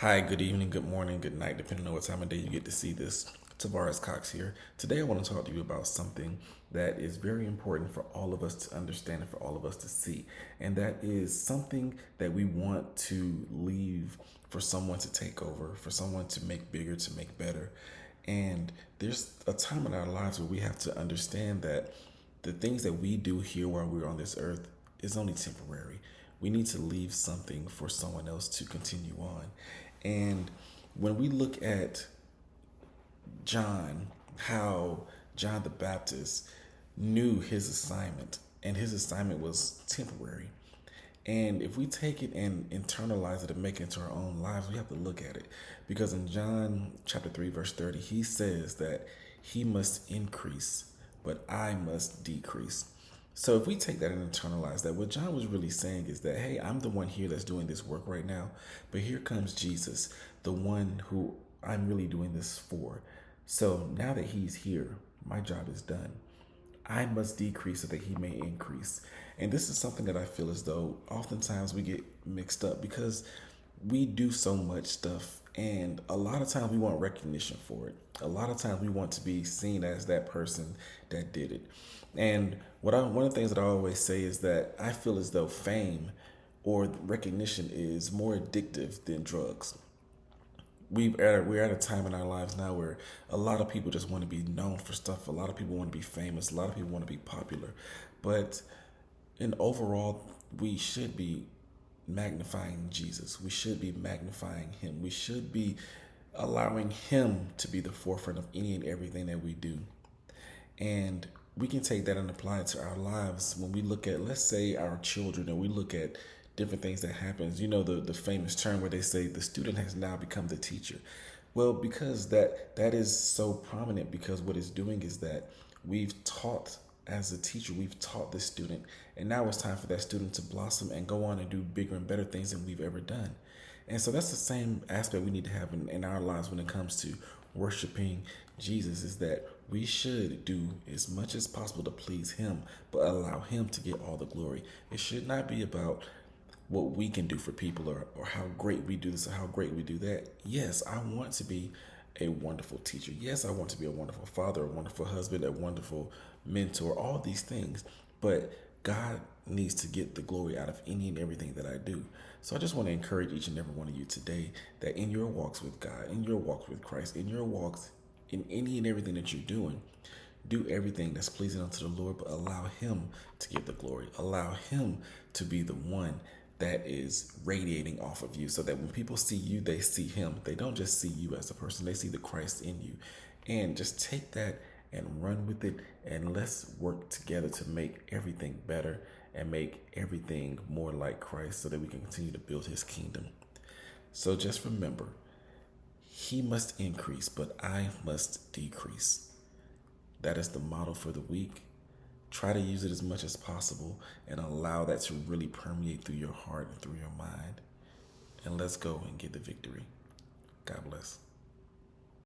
Hi, good evening, good morning, good night, depending on what time of day you get to see this. Tavaris Cox here. Today I want to talk to you about something that is very important for all of us to understand and for all of us to see. And that is something that we want to leave for someone to take over, for someone to make bigger, to make better. And there's a time in our lives where we have to understand that the things that we do here while we're on this earth is only temporary. We need to leave something for someone else to continue on. And when we look at John, how John the Baptist knew his assignment, and his assignment was temporary. And if we take it and internalize it and make it into our own lives, we have to look at it. Because in John chapter 3, verse 30, he says that he must increase, but I must decrease. So if we take that and internalize that, what John was really saying is that, hey, I'm the one here that's doing this work right now, but here comes Jesus, the one who I'm really doing this for. So now that he's here, my job is done. I must decrease so that he may increase. And this is something that I feel as though oftentimes we get mixed up because we do so much stuff, and a lot of times we want recognition for it. A lot of times we want to be seen as that person that did it. And one of the things that I always say is that I feel as though fame or recognition is more addictive than drugs. We're at a time in our lives now where a lot of people just want to be known for stuff. A lot of people want to be famous. A lot of people want to be popular. But in overall, we should be magnifying Jesus. We should be magnifying him. We should be allowing him to be the forefront of any and everything that we do. And we can take that and apply it to our lives when we look at, let's say, our children, and we look at different things that happens. You know, the famous term where they say the student has now become the teacher. Well, because that is so prominent, because what it's doing is that we've taught, as a teacher, we've taught this student, and now it's time for that student to blossom and go on and do bigger and better things than we've ever done. And so that's the same aspect we need to have in our lives when it comes to worshiping Jesus, is that we should do as much as possible to please him, but allow him to get all the glory. It should not be about what we can do for people, or how great we do this or how great we do that. Yes, I want to be a wonderful teacher. Yes, I want to be a wonderful father, a wonderful husband, a wonderful mentor, all these things. But God needs to get the glory out of any and everything that I do. So I just want to encourage each and every one of you today that in your walks with God, in your walks with Christ, in your walks, in any and everything that you're doing, do everything that's pleasing unto the Lord, but allow him to get the glory. Allow him to be the one that is radiating off of you, so that when people see you, they see him. They don't just see you as a person, they see the Christ in you. And just take that and run with it, and let's work together to make everything better and make everything more like Christ, so that we can continue to build his kingdom. So just remember, he must increase, but I must decrease. That is the motto for the week. Try to use it as much as possible and allow that to really permeate through your heart and through your mind. And let's go and get the victory. God bless.